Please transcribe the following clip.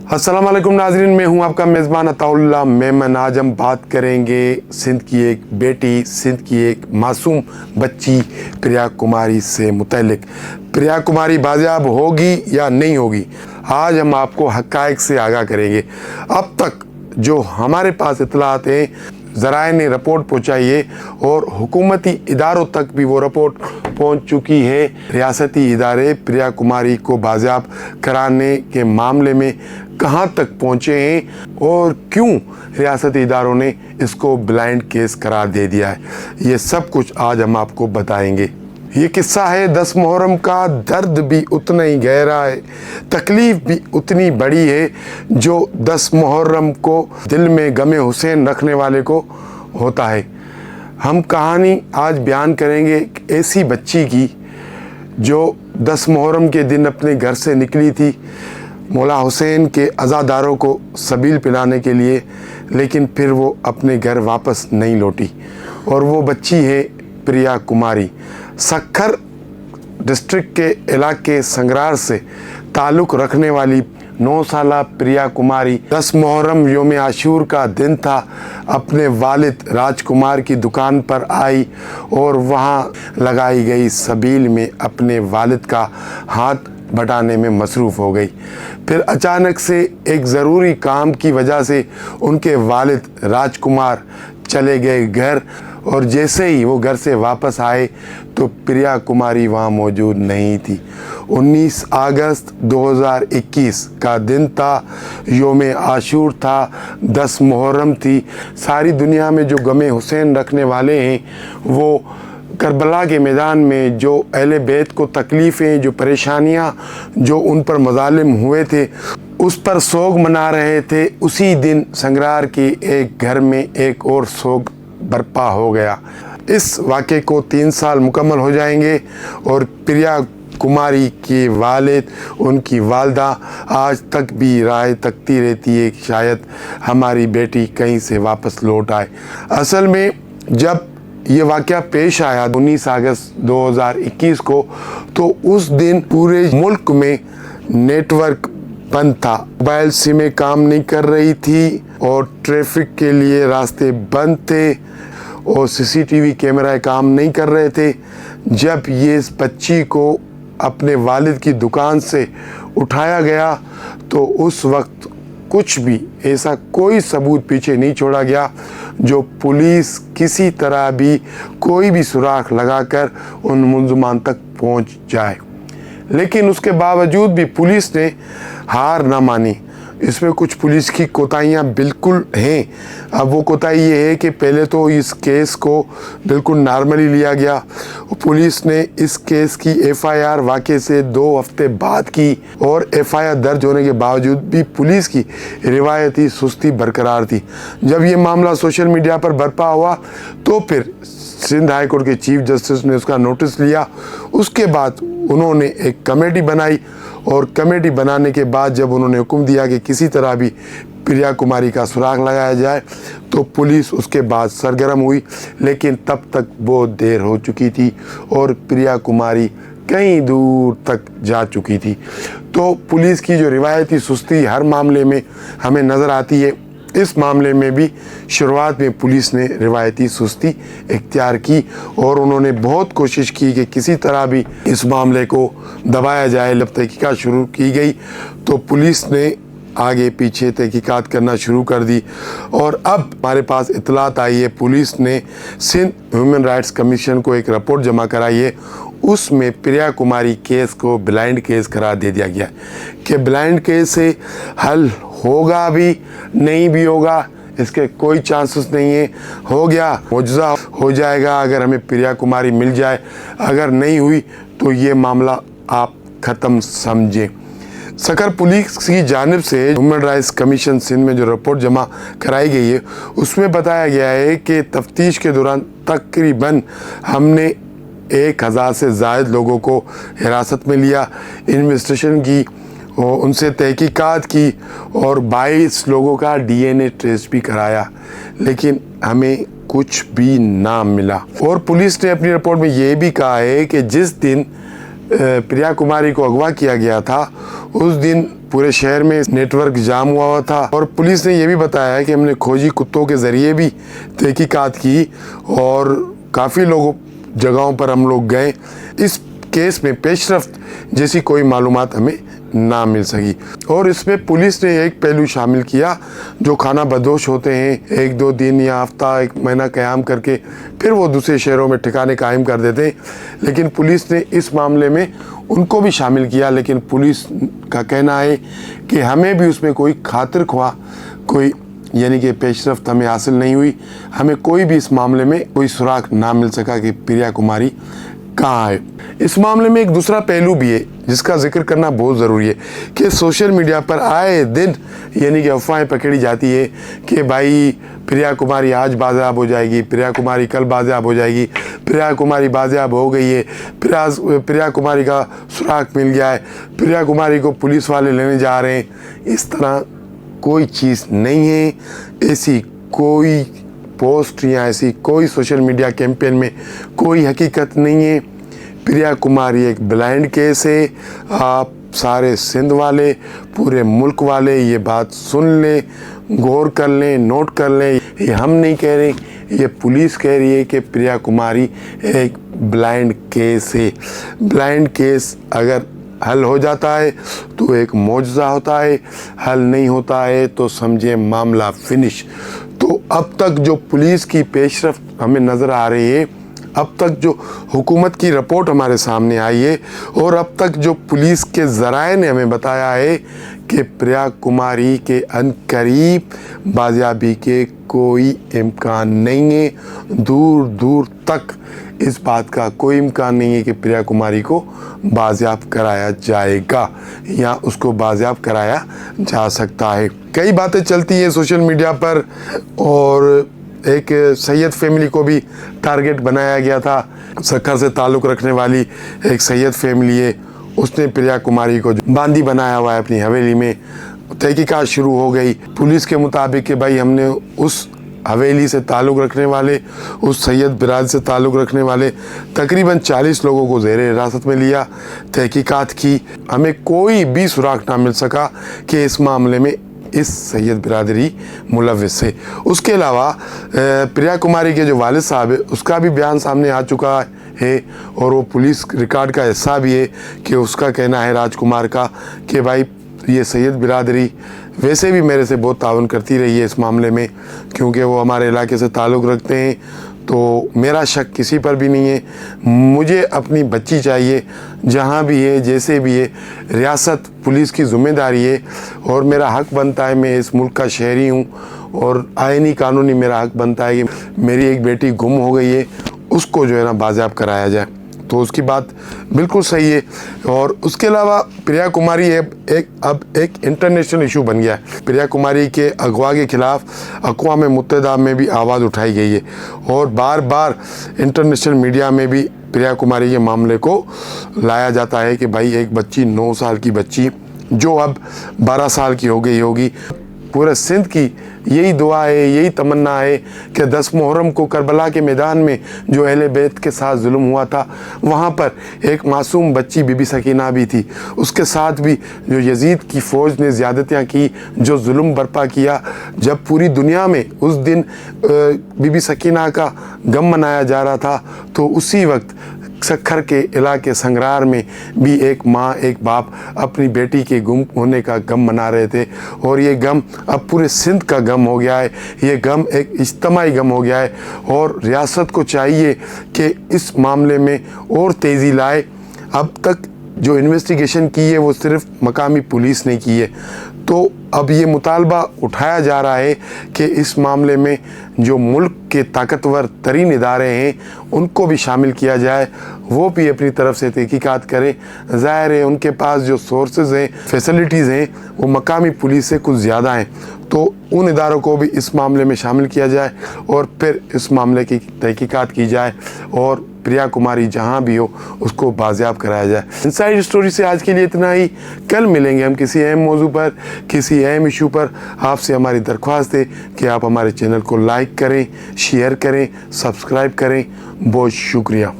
अस्सलाम वालेकुम नाज़रीन, मैं हूं आपका मेज़बान अताउल्लाह मेमन। आज हम बात करेंगे सिंध की एक बेटी, सिंध की एक मासूम बच्ची प्रिया कुमारी से मुतल्लिक। प्रिया कुमारी बाजियाब होगी या नहीं होगी, आज हम आपको हक़ाइक़ से आगाह करेंगे। अब तक जो हमारे पास इत्तलात हैं, ज़राए ने रिपोर्ट पहुँचाई है और हुकूमती इदारों तक भी वो रिपोर्ट पहुँच चुकी है। रियासती इदारे प्रिया कुमारी को बाजियाब कराने के मामले में कहाँ तक पहुँचे हैं और क्यों रियासती इदारों ने इसको ब्लाइंड केस करार दे दिया है, ये सब कुछ आज हम आपको बताएंगे। ये किस्सा है 10 मुहर्रम का। दर्द भी उतना ही गहरा है, तकलीफ़ भी उतनी बड़ी है जो 10 मुहर्रम को दिल में गमे हुसैन रखने वाले को होता है। हम कहानी आज बयान करेंगे ऐसी बच्ची की जो 10 मुहर्रम के दिन अपने घर से निकली थी मौला हुसैन के अज़ादारों को सबील पिलाने के लिए, लेकिन फिर वो अपने घर वापस नहीं लौटी। और वो बच्ची है प्रिया कुमारी। सक्खर डिस्ट्रिक्ट के इलाके संगरार से ताल्लुक़ रखने वाली 9 साला प्रिया कुमारी 10 मुहर्रम योम आशूर का दिन था, अपने वालिद राजकुमार की दुकान पर आई और वहाँ लगाई गई सबील में अपने वालिद का हाथ बटाने में मसरूफ़ हो गई। फिर अचानक से एक ज़रूरी काम की वजह से उनके वालिद राजकुमार चले गए घर, और जैसे ही वो घर से वापस आए तो प्रिया कुमारी वहाँ मौजूद नहीं थी। 19 अगस्त 2021 का दिन था, योम आशूर था, 10 मुहर्रम थी। सारी दुनिया में जो गमे हुसैन रखने वाले हैं वो करबला के मैदान में जो अहले बैत को तकलीफ़ें, जो परेशानियां, जो उन पर मज़ालिम हुए थे, उस पर सोग मना रहे थे। उसी दिन संगरार के एक घर में एक और सोग बर्पा हो गया। इस वाक़े को 3 साल मुकम्मल हो जाएंगे और प्रिया कुमारी के वालिद, उनकी वालदा आज तक भी राह तकती रहती है कि शायद हमारी बेटी कहीं से वापस लौट आए। असल में जब ये वाक़या पेश आया 19 अगस्त 2021 को, तो उस दिन पूरे मुल्क में नेटवर्क बंद था, मोबाइल सिमें काम नहीं कर रही थी और ट्रैफिक के लिए रास्ते बंद थे और सीसीटीवी कैमरा काम नहीं कर रहे थे। जब ये इस बच्ची को अपने वालिद की दुकान से उठाया गया तो उस वक्त कुछ भी ऐसा कोई सबूत पीछे नहीं छोड़ा गया जो पुलिस किसी तरह भी कोई भी सुराख लगाकर उन मुलज़मान तक पहुंच जाए। लेकिन उसके बावजूद भी पुलिस ने हार न मानी। इसमें कुछ पुलिस की कोताहियाँ बिल्कुल हैं। अब वो कोताही ये है कि पहले तो इस केस को बिल्कुल नॉर्मली लिया गया। पुलिस ने इस केस की एफआईआर वाक़े से 2 हफ्ते बाद की और एफआईआर दर्ज होने के बावजूद भी पुलिस की रिवायती सुस्ती बरकरार थी। जब ये मामला सोशल मीडिया पर बरपा हुआ तो फिर सिंध हाई कोर्ट के चीफ जस्टिस ने उसका नोटिस लिया। उसके बाद उन्होंने एक कमेटी बनाई और कमेटी बनाने के बाद जब उन्होंने हुक्म दिया कि किसी तरह भी प्रिया कुमारी का सुराग लगाया जाए तो पुलिस उसके बाद सरगर्म हुई। लेकिन तब तक बहुत देर हो चुकी थी और प्रिया कुमारी कहीं दूर तक जा चुकी थी। तो पुलिस की जो रिवायती सुस्ती हर मामले में हमें नज़र आती है, इस मामले में भी शुरुआत में पुलिस ने रिवायती सुस्ती इख्तियार की और उन्होंने बहुत कोशिश की कि किसी तरह भी इस मामले को दबाया जाए। जब तहकीकात शुरू की गई तो पुलिस ने आगे पीछे तहकीकात करना शुरू कर दी और अब हमारे पास इत्तलात आई है, पुलिस ने सिंध ह्यूमन राइट्स कमीशन को एक रिपोर्ट जमा कराई है। उसमें प्रिया कुमारी केस को ब्लाइंड केस करार दे दिया गया कि ब्लाइंड केस से हल होगा भी नहीं भी होगा, इसके कोई चांसेस नहीं है। हो गया मौजज़ा हो जाएगा अगर हमें प्रिया कुमारी मिल जाए, अगर नहीं हुई तो ये मामला आप ख़त्म समझें। सक्खर पुलिस की जानिब से ह्यूमन राइट्स कमीशन सिंध में जो रिपोर्ट जमा कराई गई है उसमें बताया गया है कि तफ्तीश के दौरान तकरीबन हमने 1000 से ज़ायद लोगों को हिरासत में लिया, इन्वेस्टिगेशन की, उनसे तहकीकात की और 22 लोगों का डीएनए टेस्ट भी कराया, लेकिन हमें कुछ भी ना मिला। और पुलिस ने अपनी रिपोर्ट में ये भी कहा है कि जिस दिन प्रिया कुमारी को अगवा किया गया था उस दिन पूरे शहर में नेटवर्क जाम हुआ था और पुलिस ने यह भी बताया कि हमने खोजी कुत्तों के ज़रिए भी तहकीकात की और काफ़ी लोगों जगहों पर हम लोग गए। इस केस में पेशरफ्त जैसी कोई मालूमात हमें ना मिल सकी। और इसमें पुलिस ने एक पहलू शामिल किया, जो खाना बदोश होते हैं 1-2 दिन या हफ्ता 1 महीना क़याम करके फिर वो दूसरे शहरों में ठिकाने कायम कर देते हैं, लेकिन पुलिस ने इस मामले में उनको भी शामिल किया। लेकिन पुलिस का कहना है कि हमें भी उसमें कोई खातिर ख्वाह कोई यानी कि पेशरफ्त हमें हासिल नहीं हुई। हमें कोई भी इस मामले में कोई सुराग ना मिल सका कि प्रिया कुमारी कहाँ है। इस मामले में एक दूसरा पहलू भी है जिसका जिक्र करना बहुत ज़रूरी है कि सोशल मीडिया पर आए दिन यानी कि अफवाहें पकड़ी जाती है कि भाई प्रिया कुमारी आज बाजियाब हो जाएगी, प्रिया कुमारी कल बाजियाब हो जाएगी, प्रिया कुमारी बाजियाब हो गई है, प्रिया कुमारी का सुराग मिल गया है, प्रिया कुमारी को पुलिस वाले लेने जा रहे हैं। इस तरह कोई चीज़ नहीं है, ऐसी कोई पोस्ट या ऐसी कोई सोशल मीडिया कैंपेन में कोई हकीकत नहीं है। प्रिया कुमारी एक ब्लाइंड केस है। आप सारे सिंध वाले, पूरे मुल्क वाले ये बात सुन लें, गौर कर लें, नोट कर लें। ये हम नहीं कह रहे, ये पुलिस कह रही है कि प्रिया कुमारी एक ब्लाइंड केस है। ब्लाइंड केस अगर हल हो जाता है तो एक मौजज़ा होता है, हल नहीं होता है तो समझे मामला फिनिश। तो अब तक जो पुलिस की पेशरफ्त हमें नज़र आ रही है, अब तक जो हुकूमत की रिपोर्ट हमारे सामने आई है और अब तक जो पुलिस के ज़राए ने हमें बताया है कि प्रिया कुमारी के अनकरीब बाजियाबी के कोई इम्कान नहीं है। दूर दूर तक इस बात का कोई इम्कान नहीं है कि प्रिया कुमारी को बाजियाब कराया जाएगा या उसको बाजियाब कराया जा सकता है। कई बातें चलती हैं सोशल मीडिया पर और एक सैयद फैमिली को भी टारगेट बनाया गया था। सक्खर से ताल्लुक़ रखने वाली एक सैयद फैमिली है, उसने प्रिया कुमारी को बांदी बनाया हुआ है अपनी हवेली में। तहकीकात शुरू हो गई पुलिस के मुताबिक कि भाई हमने उस हवेली से ताल्लुक़ रखने वाले, उस सैयद बिरादरी से ताल्लुक़ रखने वाले तकरीबन 40 लोगों को ज़ेरे हिरासत में लिया, तहकीकात की। हमें कोई भी सुराग ना मिल सका कि इस मामले में इस सैयद बिरादरी मुलव्विस है। उसके अलावा प्रिया कुमारी के जो वालिद साहब है उसका भी बयान सामने आ चुका है और वो पुलिस रिकॉर्ड का हिस्सा भी है कि उसका कहना है राजकुमार का कि भाई ये सैयद बिरादरी वैसे भी मेरे से बहुत ताउन करती रही है इस मामले में, क्योंकि वो हमारे इलाके से ताल्लुक़ रखते हैं। तो मेरा शक किसी पर भी नहीं है। मुझे अपनी बच्ची चाहिए, जहाँ भी है जैसे भी है। रियासत पुलिस की ज़िम्मेदारी है और मेरा हक़ बनता है, मैं इस मुल्क का शहरी हूँ और आईनी कानूनी मेरा हक़ बनता है कि मेरी एक बेटी गुम हो गई है, उसको जो है ना बाजियाब कराया जाए। तो उसकी बात बिल्कुल सही है। और उसके अलावा प्रिया कुमारी अब एक इंटरनेशनल इशू बन गया है। प्रिया कुमारी के अगवा के ख़िलाफ़ अक़वाम मुत्तहिदा में भी आवाज़ उठाई गई है और बार बार इंटरनेशनल मीडिया में भी प्रिया कुमारी के मामले को लाया जाता है कि भाई एक बच्ची 9 साल की बच्ची जो अब 12 साल की हो गई होगी। पूरे सिंध की यही दुआ है, यही तमन्ना है कि 10 मुहर्रम को करबला के मैदान में जो अहले बैत के साथ जुल्म हुआ था, वहाँ पर एक मासूम बच्ची बीबी सकीना भी थी। उसके साथ भी जो यजीद की फ़ौज ने ज़्यादतियाँ की, जो जुल्म बर्पा किया, जब पूरी दुनिया में उस दिन बीबी सकीना का गम मनाया जा रहा था, तो उसी वक्त सक्खर के इलाके संगरार में भी एक माँ एक बाप अपनी बेटी के गुम होने का गम मना रहे थे। और ये गम अब पूरे सिंध का गम हो गया है, ये गम एक इज्तिमाई गम हो गया है और रियासत को चाहिए कि इस मामले में और तेज़ी लाए। अब तक जो इन्वेस्टिगेशन की है वो सिर्फ मकामी पुलिस ने की है, तो अब ये मुतालबा उठाया जा रहा है कि इस मामले में जो मुल्क के ताकतवर तरीन इदारे हैं उनको भी शामिल किया जाए, वो भी अपनी तरफ से तहकीकात करें। ज़ाहिर है उनके पास जो सोर्सेज हैं, फैसिलिटीज़ हैं, वो मकामी पुलिस से कुछ ज़्यादा हैं, तो उन इदारों को भी इस मामले में शामिल किया जाए और फिर इस मामले की तहकीकात की जाए और प्रिया कुमारी जहाँ भी हो उसको बाजियाब कराया जाए। इनसाइड स्टोरी से आज के लिए इतना ही। कल मिलेंगे हम किसी अहम मौजू पर, किसी अहम इशू पर। आपसे हमारी दरख्वास्त है कि आप हमारे चैनल को लाइक करें, शेयर करें, सब्सक्राइब करें। बहुत शुक्रिया।